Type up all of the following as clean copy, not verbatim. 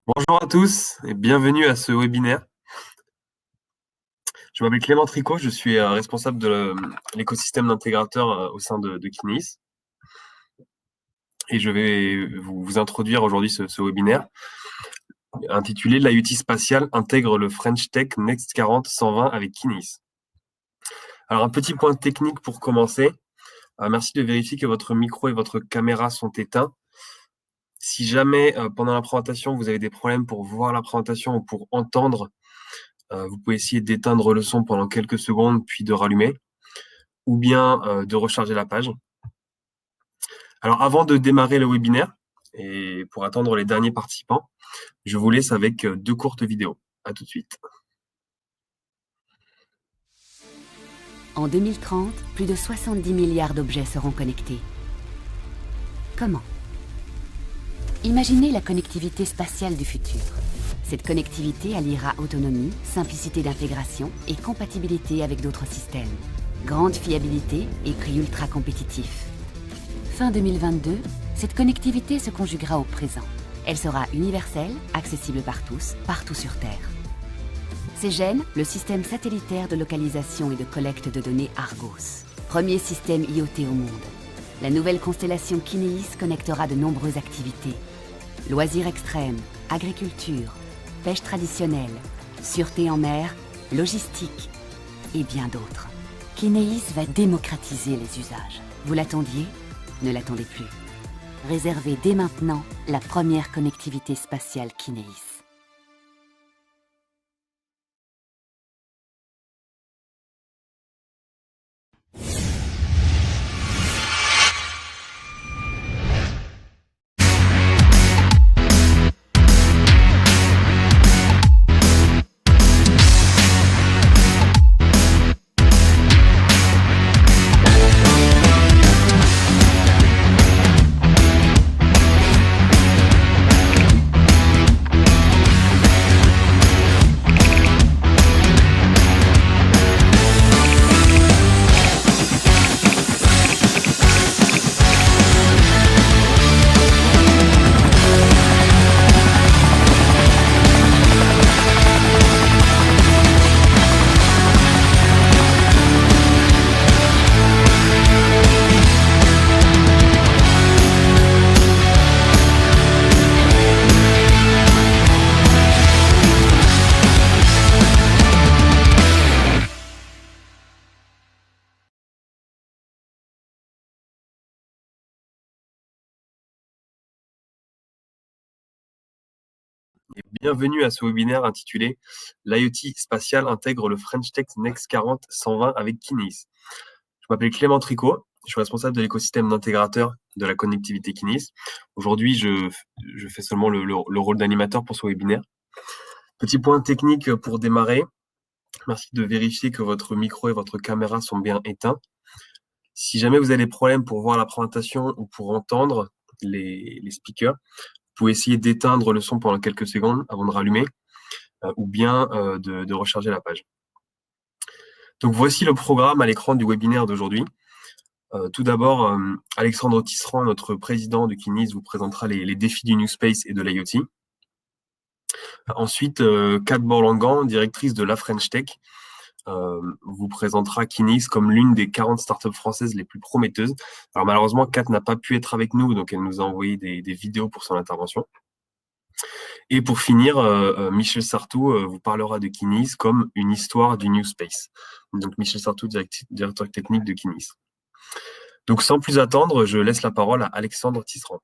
Bonjour à tous et bienvenue à ce webinaire. Je m'appelle Clément Tricot, je suis responsable de l'écosystème d'intégrateurs au sein de Kinesis. Et je vais vous introduire aujourd'hui ce webinaire intitulé l'IoT spatial intègre le French Tech Next 40 120 avec Kinesis. Alors un petit point technique pour commencer. Merci de vérifier que votre micro et votre caméra sont éteints. Si jamais pendant la présentation vous avez des problèmes pour voir la présentation ou pour entendre, vous pouvez essayer d'éteindre le son pendant quelques secondes puis de rallumer, ou bien de recharger la page. Alors avant de démarrer le webinaire, et pour attendre les derniers participants, je vous laisse avec deux courtes vidéos. À tout de suite. En 2030, plus de 70 milliards d'objets seront connectés. Comment? Imaginez la connectivité spatiale du futur. Cette connectivité alliera autonomie, simplicité d'intégration et compatibilité avec d'autres systèmes. Grande fiabilité et prix ultra compétitif. Fin 2022, cette connectivité se conjuguera au présent. Elle sera universelle, accessible par tous, partout sur Terre. CGEN, le système satellitaire de localisation et de collecte de données Argos. Premier système IoT au monde. La nouvelle constellation Kinesis connectera de nombreuses activités. Loisirs extrêmes, agriculture, pêche traditionnelle, sûreté en mer, logistique et bien d'autres. Kinesis va démocratiser les usages. Vous l'attendiez? Ne l'attendez plus. Réservez dès maintenant la première connectivité spatiale Kinesis. Et bienvenue à ce webinaire intitulé l'IoT spatial intègre le French Tech Next 40 120 avec Kinesis. Je m'appelle Clément Tricot, je suis responsable de l'écosystème d'intégrateurs de la connectivité Kinesis. Aujourd'hui, je fais seulement le rôle d'animateur pour ce webinaire. Petit point technique pour démarrer. Merci de vérifier que votre micro et votre caméra sont bien éteints. Si jamais vous avez des problèmes pour voir la présentation ou pour entendre les speakers, vous pouvez essayer d'éteindre le son pendant quelques secondes avant de rallumer ou bien de recharger la page. Donc voici le programme à l'écran du webinaire d'aujourd'hui. Tout d'abord, Alexandre Tisserand, notre président de Kinesis, vous présentera les défis du New Space et de l'IoT. Ensuite, Kat Borlangan, directrice de la French Tech, vous présentera Kinesis comme l'une des 40 startups françaises les plus prometteuses. Alors malheureusement, Kat n'a pas pu être avec nous, donc elle nous a envoyé des vidéos pour son intervention. Et pour finir, Michel Sartou vous parlera de Kinesis comme une histoire du New Space. Donc Michel Sartou, directeur technique de Kinesis. Donc sans plus attendre, je laisse la parole à Alexandre Tisserand.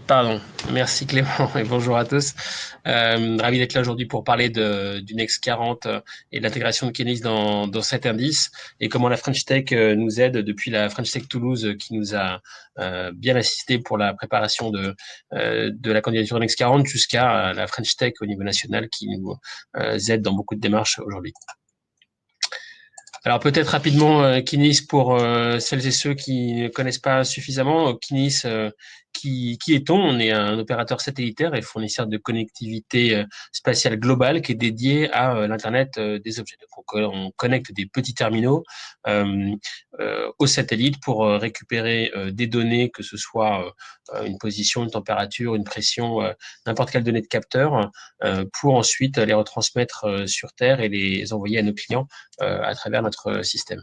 Pardon, merci Clément et bonjour à tous. Ravi d'être là aujourd'hui pour parler du Next 40 et de l'intégration de Kinesis dans cet indice et comment la French Tech nous aide depuis la French Tech Toulouse qui nous a bien assisté pour la préparation de la candidature Next 40 jusqu'à la French Tech au niveau national qui nous aide dans beaucoup de démarches aujourd'hui. Alors peut-être rapidement Kinesis pour celles et ceux qui ne connaissent pas suffisamment. Kinesis qui est-on? On est un opérateur satellitaire et fournisseur de connectivité spatiale globale qui est dédié à l'Internet des objets. Donc, on connecte des petits terminaux aux satellites pour récupérer des données, que ce soit une position, une température, une pression, n'importe quelle donnée de capteur, pour ensuite les retransmettre sur Terre et les envoyer à nos clients à travers notre système.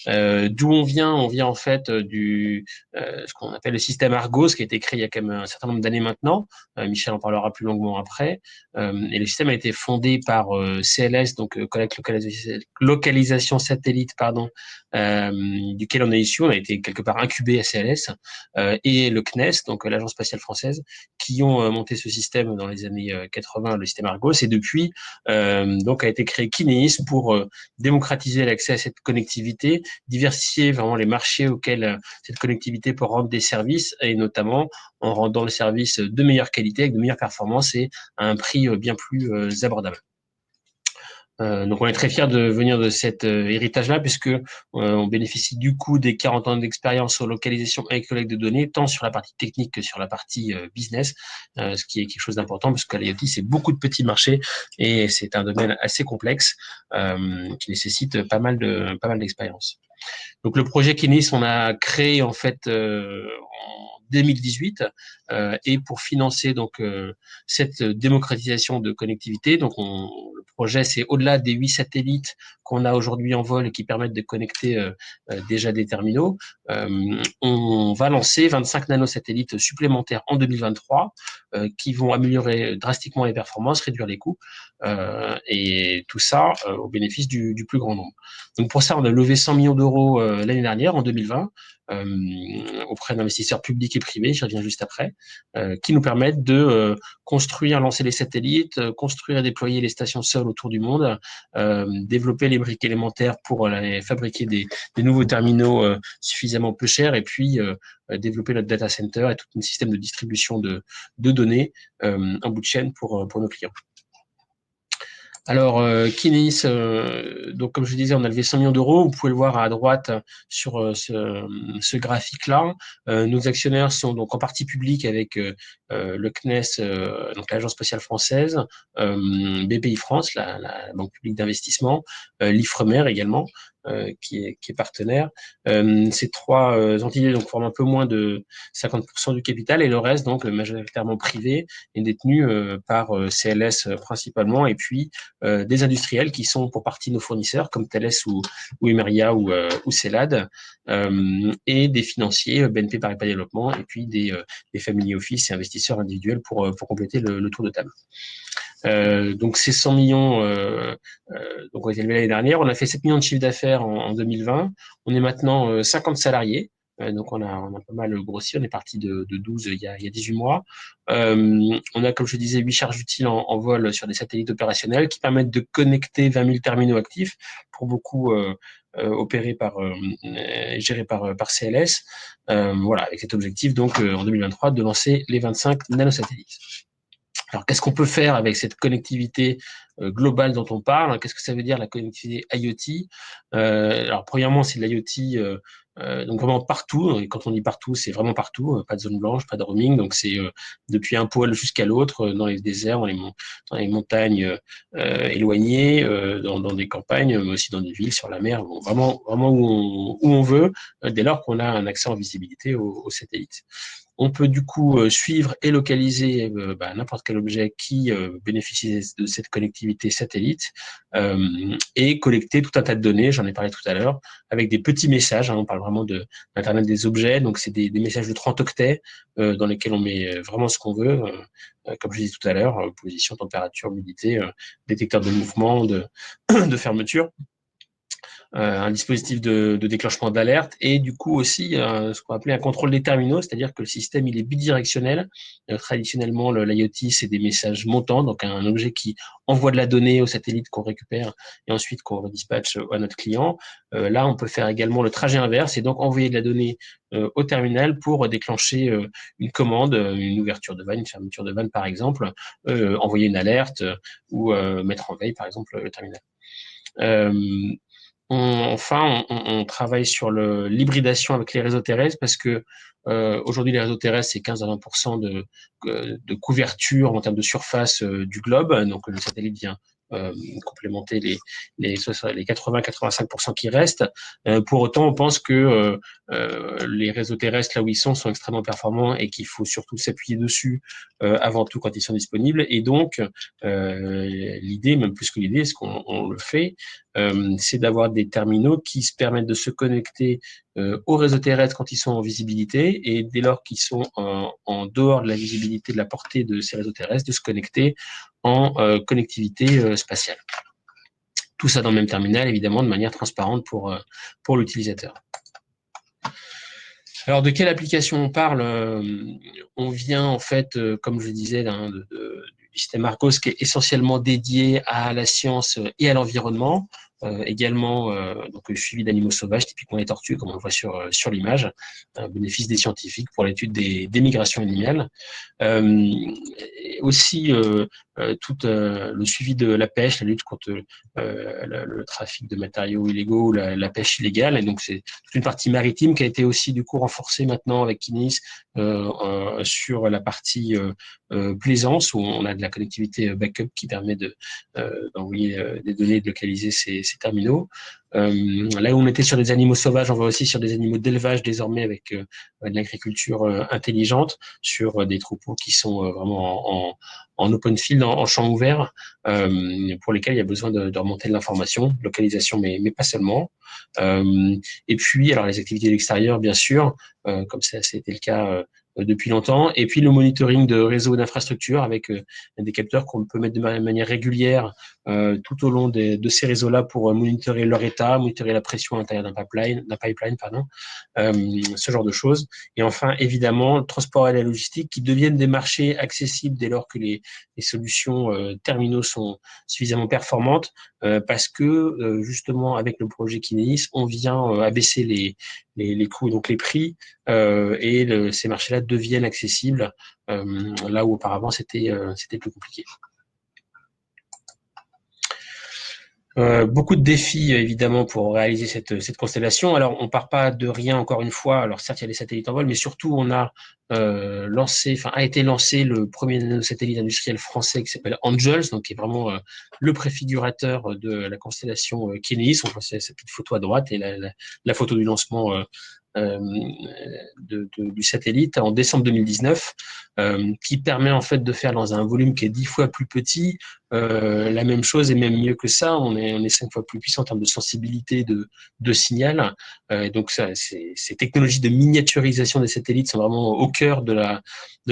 D'où on vient? On vient en fait du ce qu'on appelle le système Argos, qui a été créé il y a quand même un certain nombre d'années maintenant. Michel en parlera plus longuement après. Et le système a été fondé par CLS, donc Collect Localisation Satellite, pardon, duquel on est issu. On a été quelque part incubé à CLS, et le CNES, donc l'Agence spatiale française, qui ont monté ce système dans les années 80, le système Argos. Et depuis, donc a été créé Kineis pour démocratiser l'accès à cette connectivité, diversifier vraiment les marchés auxquels cette connectivité peut rendre des services, et notamment en rendant le service de meilleure qualité, avec de meilleures performances et à un prix bien plus abordable. Donc on est très fiers de venir de cet héritage-là, puisque on bénéficie du coup des 40 ans d'expérience sur localisation et collecte de données, tant sur la partie technique que sur la partie business, ce qui est quelque chose d'important, parce que l'IoT, c'est beaucoup de petits marchés et c'est un domaine assez complexe qui nécessite pas mal d'expérience. Donc le projet Kineis, on a créé en fait en 2018 et pour financer donc cette démocratisation de connectivité. Donc le projet, c'est au-delà des 8 satellites qu'on a aujourd'hui en vol et qui permettent de connecter déjà des terminaux. On va lancer 25 nanosatellites supplémentaires en 2023 qui vont améliorer drastiquement les performances, réduire les coûts et tout ça au bénéfice du plus grand nombre. Donc pour ça, on a levé 100 millions d'euros l'année dernière, en 2020, auprès d'investisseurs publics et privés, j'y reviens juste après, qui nous permettent de construire, lancer les satellites, construire et déployer les stations sol autour du monde, développer les briques élémentaires pour fabriquer des nouveaux terminaux suffisamment peu chers, et puis développer notre data center et tout un système de distribution de données en bout de chaîne pour nos clients. Alors, Kineis, donc comme je disais, on a levé 100 millions d'euros. Vous pouvez le voir à droite sur ce graphique-là. Nos actionnaires sont donc en partie publics avec le CNES, donc l'Agence spatiale française, BPI France, la Banque publique d'investissement, l'Ifremer également, qui est partenaire. Ces trois entités donc forment un peu moins de 50% du capital, et le reste, donc majoritairement privé, est détenu par CLS principalement, et puis des industriels qui sont pour partie nos fournisseurs, comme Thales ou Emeria ou Celad, et des financiers, BNP Paribas Développement, et puis des family office et investisseurs individuels pour compléter le tour de table. Donc ces 100 millions donc ont été élevés l'année dernière. On a fait 7 millions de chiffre d'affaires en 2020. On est maintenant 50 salariés. Donc on a pas mal grossi. On est parti de 12 il y a 18 mois. On a, comme je disais, 8 charges utiles en vol sur des satellites opérationnels qui permettent de connecter 20 000 terminaux actifs, pour beaucoup opérés gérés par CLS. Voilà, avec cet objectif donc en 2023 de lancer les 25 nanosatellites. Alors, qu'est-ce qu'on peut faire avec cette connectivité globale dont on parle? Qu'est-ce que ça veut dire, la connectivité IoT? Alors, premièrement, c'est de l'IoT donc vraiment partout. Et quand on dit partout, c'est vraiment partout. Pas de zone blanche, pas de roaming. Donc, c'est depuis un pôle jusqu'à l'autre, dans les déserts, dans les montagnes éloignées, dans des campagnes, mais aussi dans des villes, sur la mer. Bon, vraiment où on veut, dès lors qu'on a un accès en visibilité aux satellites. On peut du coup suivre et localiser n'importe quel objet qui bénéficie de cette connectivité satellite et collecter tout un tas de données, j'en ai parlé tout à l'heure, avec des petits messages. On parle vraiment d'Internet des objets, donc c'est des messages de 30 octets dans lesquels on met vraiment ce qu'on veut, comme je disais tout à l'heure, position, température, humidité, détecteur de mouvement, de fermeture. Un dispositif de déclenchement d'alerte, et du coup aussi ce qu'on appelait un contrôle des terminaux, c'est-à-dire que le système il est bidirectionnel. Traditionnellement, l'IoT, c'est des messages montants, donc un objet qui envoie de la donnée au satellite qu'on récupère et ensuite qu'on redispatche à notre client. Là, on peut faire également le trajet inverse, et donc envoyer de la donnée au terminal pour déclencher une commande, une ouverture de vanne, une fermeture de vanne par exemple, envoyer une alerte ou mettre en veille par exemple le terminal. On travaille sur l'hybridation avec les réseaux terrestres parce que aujourd'hui, les réseaux terrestres, c'est 15 à 20% de couverture en termes de surface du globe. Donc, le satellite vient complémenter les 80-85% qui restent. Pour autant, on pense que les réseaux terrestres, là où ils sont extrêmement performants et qu'il faut surtout s'appuyer dessus avant tout quand ils sont disponibles. Et donc, l'idée, même plus que l'idée, ce qu'on le fait, c'est d'avoir des terminaux qui se permettent de se connecter aux réseaux terrestres quand ils sont en visibilité et dès lors qu'ils sont en dehors de la visibilité, de la portée de ces réseaux terrestres, de se connecter en connectivité spatiale. Tout ça dans le même terminal, évidemment, de manière transparente pour l'utilisateur. Alors, de quelle application on parle? On vient, en fait, comme je disais, du système Argos qui est essentiellement dédié à la science et à l'environnement. Également donc suivi d'animaux sauvages, typiquement les tortues, comme on le voit sur l'image, bénéfice des scientifiques pour l'étude des migrations animales. Aussi tout le suivi de la pêche, la lutte contre le trafic de matériaux illégaux, la pêche illégale. Et donc c'est toute une partie maritime qui a été aussi du coup renforcée maintenant avec Kinéis sur la partie plaisance où on a de la connectivité backup qui permet d'envoyer des données et de localiser ces terminaux. Là où on était sur des animaux sauvages, on va aussi sur des animaux d'élevage désormais avec de l'agriculture intelligente, sur des troupeaux qui sont vraiment en open field, en champ ouvert, pour lesquels il y a besoin de remonter de l'information, localisation, mais pas seulement. Et puis, alors les activités de l'extérieur, bien sûr, comme ça, c'était le cas depuis longtemps. Et puis le monitoring de réseaux d'infrastructures avec des capteurs qu'on peut mettre de manière régulière tout au long de ces réseaux-là pour monitorer leur état, monitorer la pression à l'intérieur d'un pipeline, ce genre de choses. Et enfin, évidemment, le transport et la logistique qui deviennent des marchés accessibles dès lors que les solutions terminaux sont suffisamment performantes parce que justement avec le projet Kinéis, on vient abaisser les coûts, donc les prix, et ces marchés-là deviennent accessibles là où auparavant c'était plus compliqué. Beaucoup de défis évidemment pour réaliser cette constellation. Alors on part pas de rien encore une fois. Alors certes il y a des satellites en vol, mais surtout on a été lancé le premier satellite industriel français qui s'appelle Angels, donc qui est vraiment le préfigurateur de la constellation Kinéis. On voit cette petite photo à droite et la photo du lancement du satellite en décembre 2019, qui permet en fait de faire dans un volume qui est 10 fois plus petit la même chose et même mieux que ça. On est 5 fois plus puissant en termes de sensibilité de signal. Donc ces technologies de miniaturisation des satellites sont vraiment au cœur de la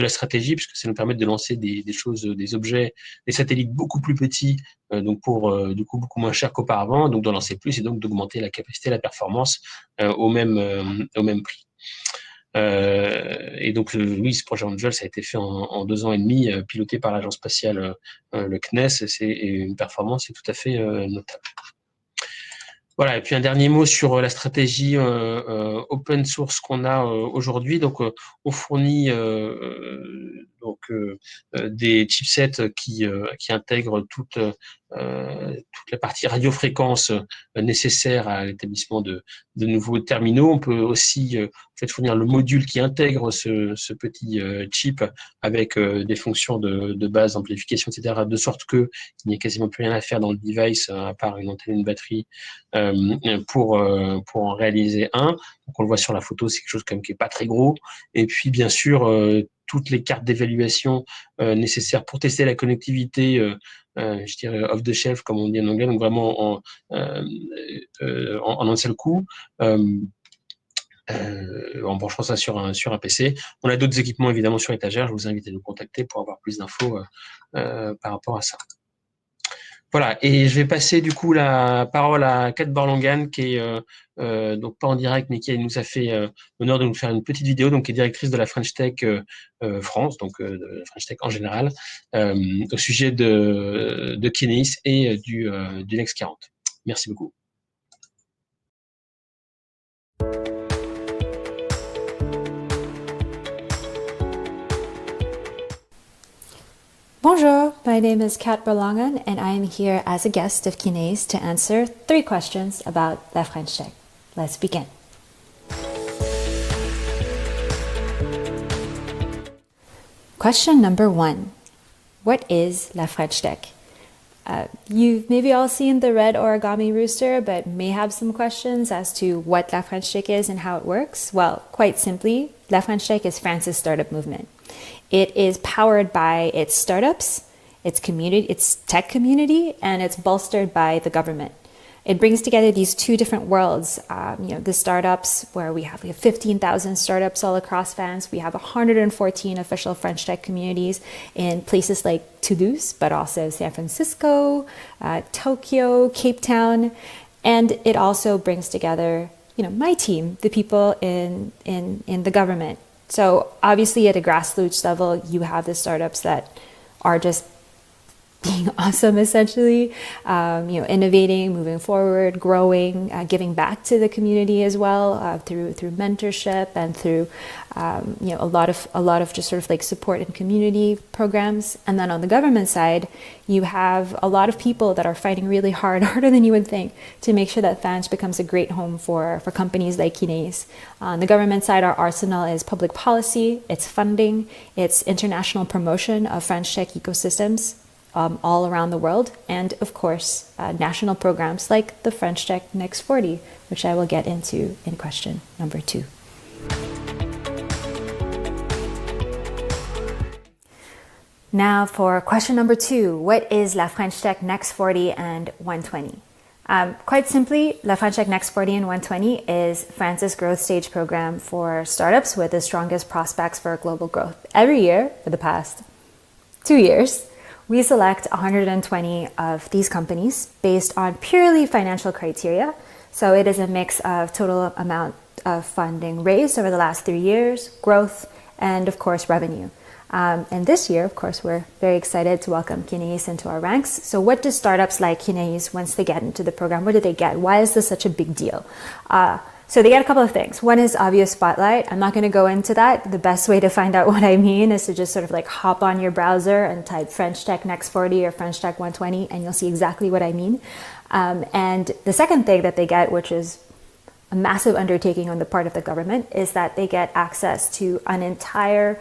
stratégie, puisque ça nous permet de lancer des choses, des objets, des satellites beaucoup plus petits, donc pour du coup beaucoup moins cher qu'auparavant, donc d'en lancer plus et donc d'augmenter la capacité, la performance au même prix. Et donc oui, ce projet Angel, ça a été fait en 2 ans et demi, piloté par l'agence spatiale le CNES, et une performance est tout à fait notable. Voilà, et puis un dernier mot sur la stratégie open source qu'on a aujourd'hui. Donc, on fournit des chipsets qui intègrent toute la partie radiofréquence nécessaire à l'établissement de nouveaux terminaux. On peut aussi fournir le module qui intègre ce petit chip avec des fonctions de base, d'amplification, etc., de sorte qu'il n'y ait quasiment plus rien à faire dans le device à part une antenne et une batterie pour en réaliser un. Donc on le voit sur la photo, c'est quelque chose quand même qui est pas très gros. Et puis bien sûr toutes les cartes d'évaluation nécessaires pour tester la connectivité, je dirais off the shelf comme on dit en anglais, donc vraiment en un seul coup. En branchant ça sur un PC. On a d'autres équipements évidemment sur étagère. Je vous invite à nous contacter pour avoir plus d'infos par rapport à ça. Voilà, et je vais passer du coup la parole à Kat Borlangan, qui est donc pas en direct, mais qui nous a fait l'honneur de nous faire une petite vidéo, donc qui est directrice de la French Tech France, donc de la French Tech en général, au sujet de Kinéis et du Next 40. Merci beaucoup. Bonjour, my name is Kat Berlangen, and I am here as a guest of Kinéis to answer 3 questions about La French Tech. Let's begin. Question number 1. What is La French Tech? You've maybe all seen the red origami rooster, but may have some questions as to what La French Tech is and how it works. Well, quite simply, La French Tech is France's startup movement. It is powered by its startups, its community, its tech community, and it's bolstered by the government. It brings together these 2 different worlds. The startups, where we have 15,000 startups all across France. We have 114 official French tech communities in places like Toulouse, but also San Francisco, Tokyo, Cape Town, and it also brings together, my team, the people in the government. So obviously at a grassroots level, you have the startups that are just being awesome, essentially, innovating, moving forward, growing, giving back to the community as well, through mentorship and through a lot of just sort of like support and community programs. And then on the government side, you have a lot of people that are fighting really hard, harder than you would think, to make sure that France becomes a great home for companies like Kinéis. On the government side, our arsenal is public policy, it's funding, it's international promotion of French tech ecosystems all around the world, and of course national programs like the French Tech Next 40, which I will get into in question number 2. Now for question number 2, what is La French Tech Next 40 and 120? Quite simply, La French Tech Next 40 and 120 is France's growth stage program for startups with the strongest prospects for global growth. Every year for the past 2 years, we select 120 of these companies based on purely financial criteria. So it is a mix of total amount of funding raised over the last 3 years, growth, and of course revenue. And this year, of course, we're very excited to welcome Kinéis into our ranks. So what do startups like Kinéis, once they get into the program, what do they get? Why is this such a big deal? So they get a couple of things. One is obvious spotlight. I'm not going to go into that. The best way to find out what I mean is to just sort of like hop on your browser and type French Tech Next 40 or French Tech 120, and you'll see exactly what I mean. And the second thing that they get, which is a massive undertaking on the part of the government, is that they get access to an entire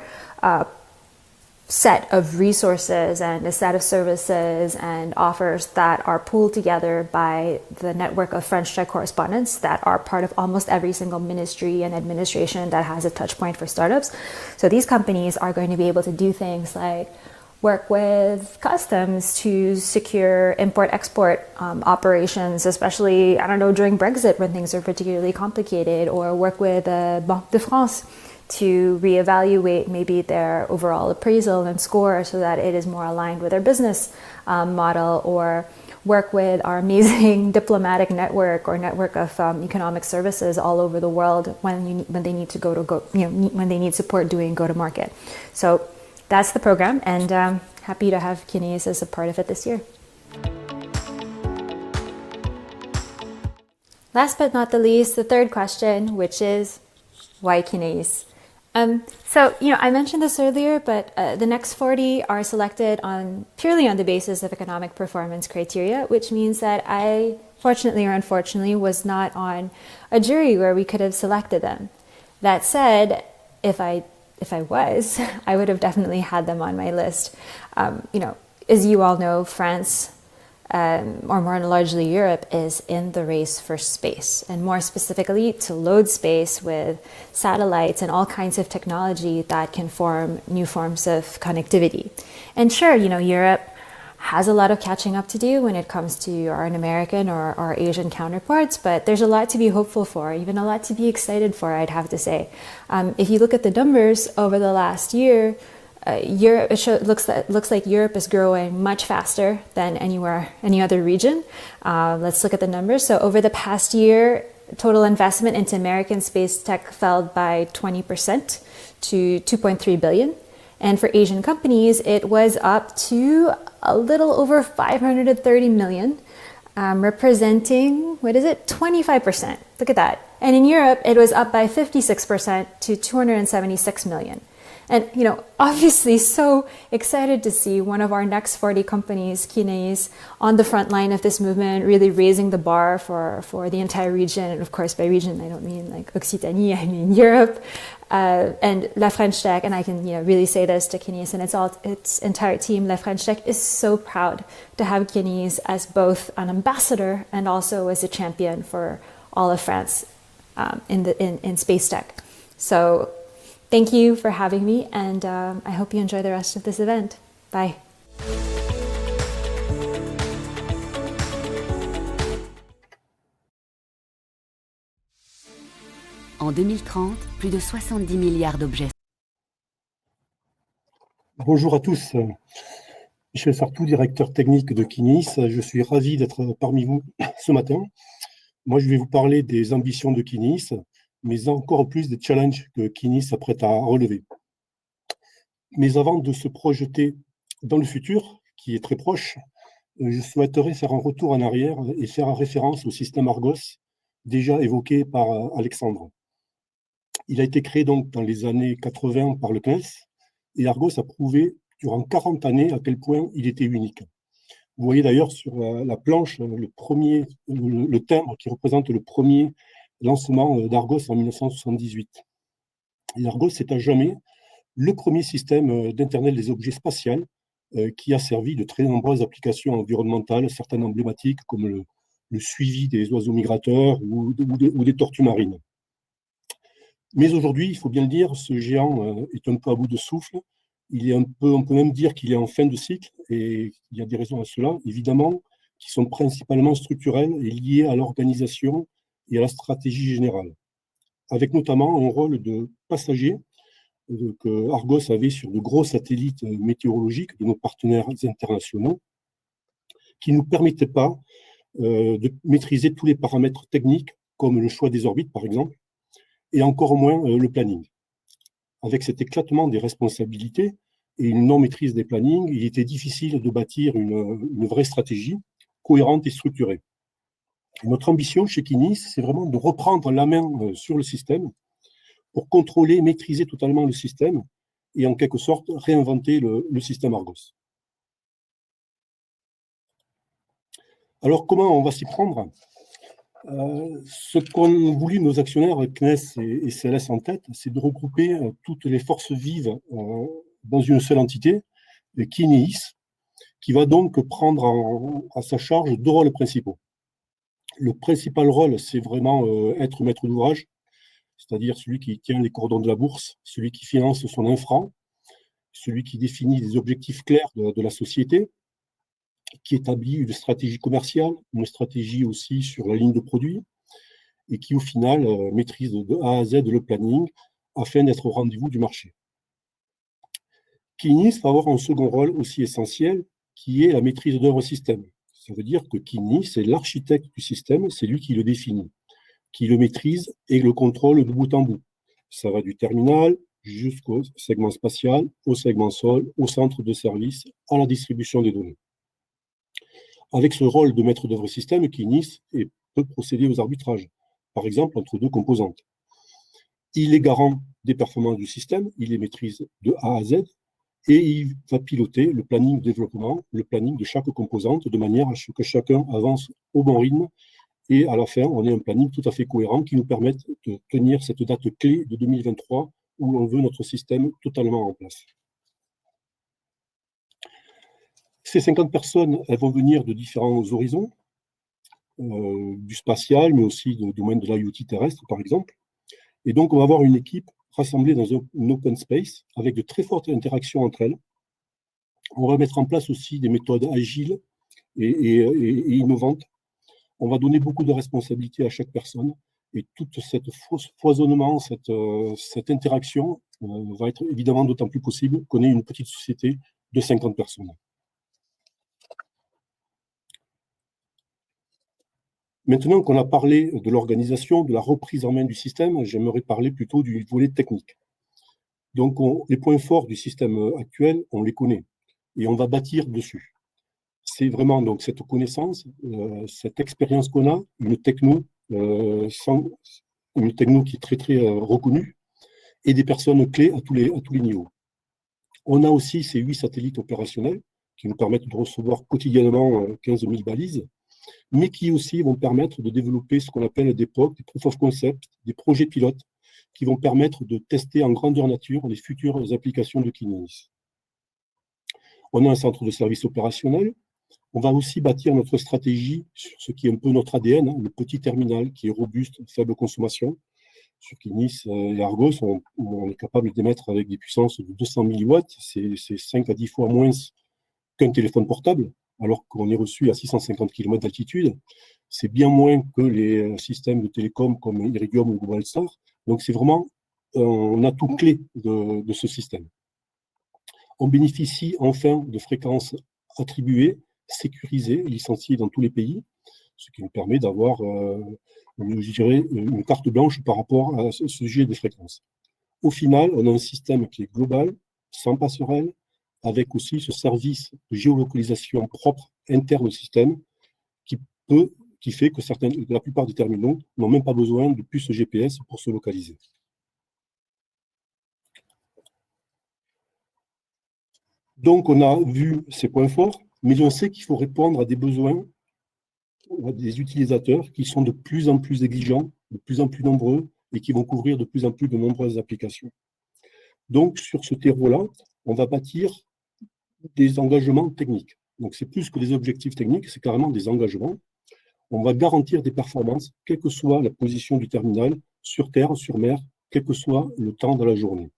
set of resources and a set of services and offers that are pooled together by the network of French Tech correspondents that are part of almost every single ministry and administration that has a touch point for startups. So these companies are going to be able to do things like work with customs to secure import-export operations, especially, during Brexit when things are particularly complicated, or work with Banque de France to reevaluate maybe their overall appraisal and score so that it is more aligned with their business model, or work with our amazing diplomatic network or network of economic services all over the world when they need to when they need support doing go-to-market. So that's the program, and happy to have Kinéis as a part of it this year. Last but not the least, the third question, which is why Kinéis? I mentioned this earlier, but the Next 40 are selected purely on the basis of economic performance criteria, which means that I, fortunately or unfortunately, was not on a jury where we could have selected them. That said, if I was, I would have definitely had them on my list. As you all know, France, or more largely Europe, is in the race for space, and more specifically to load space with satellites and all kinds of technology that can form new forms of connectivity. And sure, Europe has a lot of catching up to do when it comes to our American or our Asian counterparts, but there's a lot to be hopeful for, even a lot to be excited for, I'd have to say. If you look at the numbers over the last year, Europe looks like Europe is growing much faster than any other region. Let's look at the numbers. So over the past year, total investment into American space tech fell by 20% to $2.3 billion. And for Asian companies, it was up to a little over 530 million, representing, 25%. Look at that. And in Europe, it was up by 56% to 276 million. And, obviously so excited to see one of our next 40 companies, Kineis, on the front line of this movement, really raising the bar for the entire region. And of course, by region, I don't mean like Occitanie, I mean Europe. And La French Tech, and I can really say this to Kineis and its entire team, La French Tech is so proud to have Kineis as both an ambassador and also as a champion for all of France in space tech. So thank you for having me, and I hope you enjoy the rest of this event. Bye. En 2030, plus de 70 milliards d'objets. Bonjour à tous. Michel Sartou, directeur technique de Kineis. Je suis ravi d'être parmi vous ce matin. Moi, je vais vous parler des ambitions de Kineis, mais encore plus des challenges que Kineis s'apprête à relever. Mais avant de se projeter dans le futur, qui est très proche, je souhaiterais faire un retour en arrière et faire référence au système Argos, déjà évoqué par Alexandre. Il a été créé donc dans les années 80 par le CNES, et Argos a prouvé durant 40 années à quel point il était unique. Vous voyez d'ailleurs sur la planche le timbre qui représente le premier lancement d'Argos en 1978. Et Argos, c'est à jamais le premier système d'Internet des objets spatials qui a servi de très nombreuses applications environnementales, certaines emblématiques comme le suivi des oiseaux migrateurs ou des tortues marines. Mais aujourd'hui, il faut bien le dire, ce géant est un peu à bout de souffle. On peut même dire qu'il est en fin de cycle, et il y a des raisons à cela, évidemment, qui sont principalement structurelles et liées à l'organisation et à la stratégie générale, avec notamment un rôle de passager que Argos avait sur de gros satellites météorologiques de nos partenaires internationaux, qui ne nous permettaient pas de maîtriser tous les paramètres techniques, comme le choix des orbites, par exemple, et encore moins le planning. Avec cet éclatement des responsabilités et une non-maîtrise des plannings, il était difficile de bâtir une vraie stratégie cohérente et structurée. Et notre ambition chez Kineis, c'est vraiment de reprendre la main sur le système pour contrôler, maîtriser totalement le système et en quelque sorte réinventer le système Argos. Alors comment on va s'y prendre ? Ce qu'ont voulu nos actionnaires CNES et CLS en tête, c'est de regrouper toutes les forces vives dans une seule entité, Kineis, qui va donc prendre à sa charge deux rôles principaux. Le principal rôle, c'est vraiment être maître d'ouvrage, c'est-à-dire celui qui tient les cordons de la bourse, celui qui finance son infra, celui qui définit des objectifs clairs de la société, qui établit une stratégie commerciale, une stratégie aussi sur la ligne de produits, et qui au final maîtrise de A à Z le planning afin d'être au rendez-vous du marché. Kineis va avoir un second rôle aussi essentiel, qui est la maîtrise d'œuvre système. Ça veut dire que Kineis est l'architecte du système, c'est lui qui le définit, qui le maîtrise et le contrôle de bout en bout. Ça va du terminal jusqu'au segment spatial, au segment sol, au centre de service, à la distribution des données. Avec ce rôle de maître d'œuvre système, Kineis peut procéder aux arbitrages, par exemple entre deux composantes. Il est garant des performances du système, il les maîtrise de A à Z, et il va piloter le planning de développement, le planning de chaque composante, de manière à ce que chacun avance au bon rythme, et à la fin, on ait un planning tout à fait cohérent qui nous permette de tenir cette date clé de 2023, où on veut notre système totalement en place. Ces 50 personnes, elles vont venir de différents horizons, du spatial, mais aussi du domaine de l'IoT terrestre, par exemple. Et donc, on va avoir une équipe rassemblée dans un open space, avec de très fortes interactions entre elles. On va mettre en place aussi des méthodes agiles et innovantes. On va donner beaucoup de responsabilités à chaque personne. Et tout cet foisonnement, cette interaction va être évidemment d'autant plus possible qu'on ait une petite société de 50 personnes. Maintenant qu'on a parlé de l'organisation, de la reprise en main du système, j'aimerais parler plutôt du volet technique. Donc, les points forts du système actuel, on les connaît et on va bâtir dessus. C'est vraiment donc cette connaissance, cette expérience qu'on a, une techno qui est très très reconnue et des personnes clés à tous les niveaux. On a aussi ces 8 satellites opérationnels qui nous permettent de recevoir quotidiennement 15 000 balises, mais qui aussi vont permettre de développer ce qu'on appelle des POC, des Proof of Concept, des projets pilotes, qui vont permettre de tester en grandeur nature les futures applications de Kinéis. On a un centre de service opérationnel. On va aussi bâtir notre stratégie sur ce qui est un peu notre ADN, le petit terminal qui est robuste, faible consommation. Sur Kinéis et Argos, on est capable d'émettre avec des puissances de 200 milliwatts, c'est 5 à 10 fois moins qu'un téléphone portable, alors qu'on est reçu à 650 km d'altitude. C'est bien moins que les systèmes de télécom comme Iridium ou Globalstar. Donc c'est vraiment un atout clé de ce système. On bénéficie enfin de fréquences attribuées, sécurisées, licenciées dans tous les pays, ce qui nous permet d'avoir, je dirais, une carte blanche par rapport à ce sujet des fréquences. Au final, on a un système qui est global, sans passerelle, avec aussi ce service de géolocalisation propre interne au système qui fait que la plupart des terminaux n'ont même pas besoin de puces GPS pour se localiser. Donc, on a vu ces points forts, mais on sait qu'il faut répondre à des besoins des utilisateurs qui sont de plus en plus exigeants, de plus en plus nombreux et qui vont couvrir de plus en plus de nombreuses applications. Donc, sur ce terreau-là, on va bâtir des engagements techniques. Donc, c'est plus que des objectifs techniques, c'est carrément des engagements. On va garantir des performances, quelle que soit la position du terminal, sur terre, sur mer, quel que soit le temps de la journée.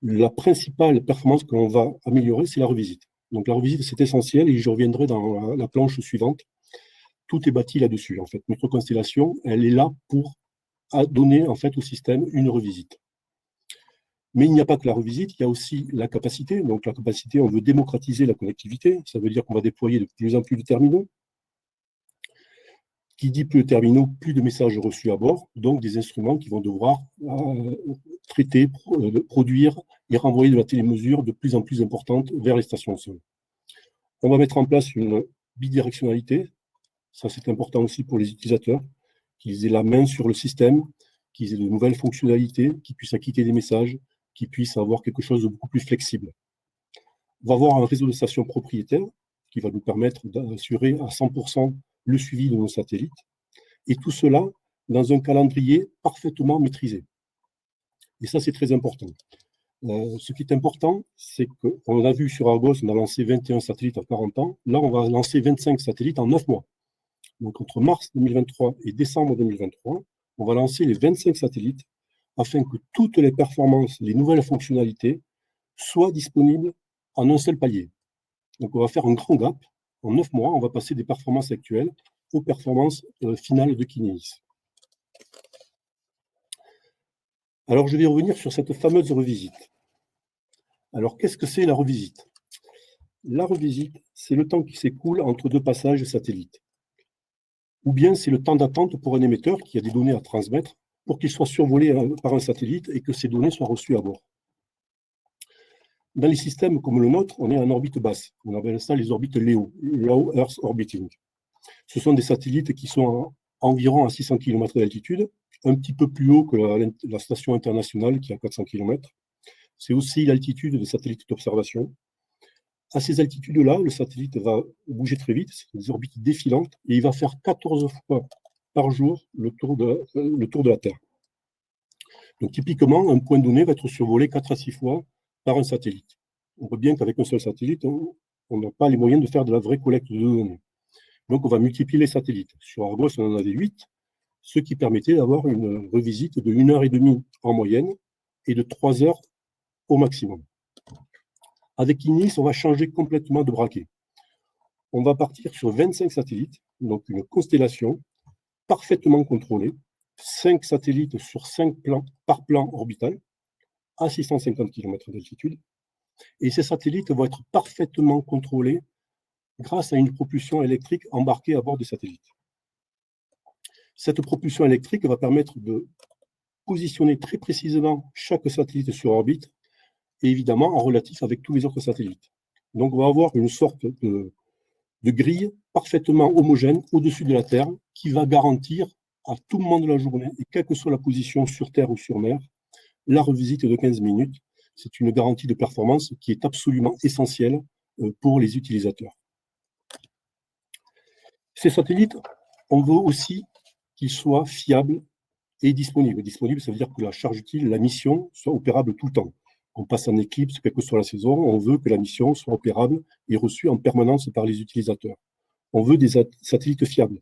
La principale performance que l'on va améliorer, c'est la revisite. Donc, la revisite, c'est essentiel et je reviendrai dans la planche suivante. Tout est bâti là-dessus, en fait. Notre constellation, elle est là pour donner, en fait, au système une revisite. Mais il n'y a pas que la revisite, il y a aussi la capacité. Donc, la capacité, on veut démocratiser la connectivité. Ça veut dire qu'on va déployer de plus en plus de terminaux. Qui dit plus de terminaux, plus de messages reçus à bord, donc des instruments qui vont devoir traiter, produire et renvoyer de la télémesure de plus en plus importante vers les stations de sol. On va mettre en place une bidirectionnalité. Ça, c'est important aussi pour les utilisateurs, qu'ils aient la main sur le système, qu'ils aient de nouvelles fonctionnalités, qu'ils puissent acquitter des messages, qu'ils puissent avoir quelque chose de beaucoup plus flexible. On va avoir un réseau de stations propriétaires qui va nous permettre d'assurer à 100% le suivi de nos satellites, et tout cela dans un calendrier parfaitement maîtrisé. Et ça, c'est très important. Ce qui est important, c'est qu'on a vu sur Argos, on a lancé 21 satellites en 40 ans. Là, on va lancer 25 satellites en 9 mois. Donc, entre mars 2023 et décembre 2023, on va lancer les 25 satellites afin que toutes les performances, les nouvelles fonctionnalités soient disponibles en un seul palier. Donc, on va faire un grand gap. En 9 mois, on va passer des performances actuelles aux performances finales de Kinéis. Alors, je vais revenir sur cette fameuse revisite. Alors, qu'est-ce que c'est la revisite? La revisite, c'est le temps qui s'écoule entre deux passages satellites. Ou bien c'est le temps d'attente pour un émetteur qui a des données à transmettre pour qu'il soit survolé par un satellite et que ces données soient reçues à bord. Dans les systèmes comme le nôtre, on est en orbite basse. On appelle ça les orbites LEO, Low Earth Orbiting. Ce sont des satellites qui sont environ à 600 km d'altitude, un petit peu plus haut que la station internationale qui est à 400 km. C'est aussi l'altitude des satellites d'observation. À ces altitudes-là, le satellite va bouger très vite, c'est des orbites défilantes, et il va faire 14 fois par jour le tour de la Terre. Donc typiquement, un point donné va être survolé 4 à 6 fois par un satellite. On voit bien qu'avec un seul satellite, on n'a pas les moyens de faire de la vraie collecte de données. Donc on va multiplier les satellites. Sur Argos, on en avait 8, ce qui permettait d'avoir une revisite de 1h30 en moyenne et de 3 heures au maximum. Avec Kinéis, on va changer complètement de braquet. On va partir sur 25 satellites, donc une constellation parfaitement contrôlée, 5 satellites sur 5 plans par plan orbital, à 650 km d'altitude. Et ces satellites vont être parfaitement contrôlés grâce à une propulsion électrique embarquée à bord des satellites. Cette propulsion électrique va permettre de positionner très précisément chaque satellite sur orbite, et évidemment en relatif avec tous les autres satellites. Donc on va avoir une sorte de grille parfaitement homogène au-dessus de la Terre qui va garantir à tout moment de la journée, et quelle que soit la position sur Terre ou sur mer, la revisite de 15 minutes C'est une garantie de performance qui est absolument essentielle pour les utilisateurs. Ces satellites, on veut aussi qu'ils soient fiables et disponibles. Disponible, ça veut dire que la charge utile, la mission, soit opérable tout le temps. On passe en éclipse, quelle que soit la saison, on veut que la mission soit opérable et reçue en permanence par les utilisateurs. On veut des satellites fiables.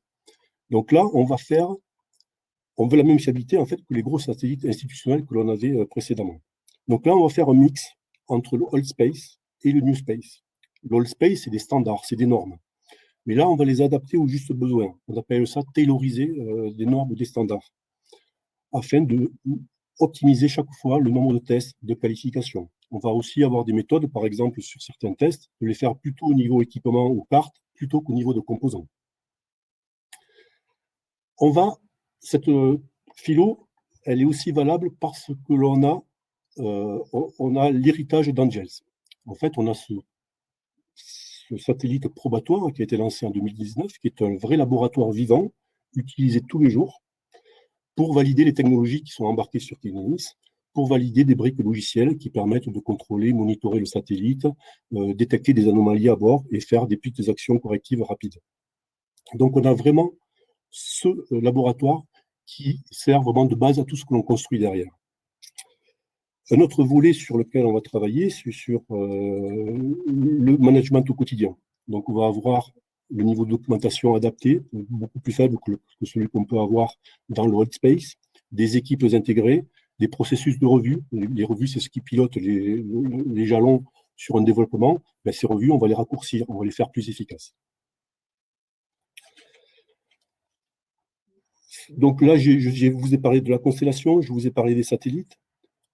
Donc là, on veut la même fiabilité en fait que les gros satellites institutionnels que l'on avait précédemment. Donc là, on va faire un mix entre le old space et le new space. L'old space, c'est des standards, c'est des normes. Mais là, on va les adapter aux justes besoins. On appelle ça tailoriser des normes ou des standards, afin de optimiser chaque fois le nombre de tests de qualification. On va aussi avoir des méthodes, par exemple, sur certains tests, de les faire plutôt au niveau équipement ou carte, plutôt qu'au niveau de composants. Cette philo, elle est aussi valable parce que on a l'héritage d'Angels. En fait, on a ce satellite probatoire qui a été lancé en 2019, qui est un vrai laboratoire vivant, utilisé tous les jours, pour valider les technologies qui sont embarquées sur Kinéis, pour valider des briques logicielles qui permettent de contrôler, monitorer le satellite, détecter des anomalies à bord et faire des petites actions correctives rapides. Donc, on a vraiment ce laboratoire qui sert vraiment de base à tout ce que l'on construit derrière. Un autre volet sur lequel on va travailler, c'est sur le management au quotidien. Donc, on va avoir le niveau de documentation adapté, beaucoup plus faible que celui qu'on peut avoir dans le old space, des équipes intégrées, des processus de revue. Les revues, c'est ce qui pilote les jalons sur un développement. Ben, ces revues, on va les raccourcir, on va les faire plus efficaces. Donc là, je vous ai parlé de la constellation, je vous ai parlé des satellites.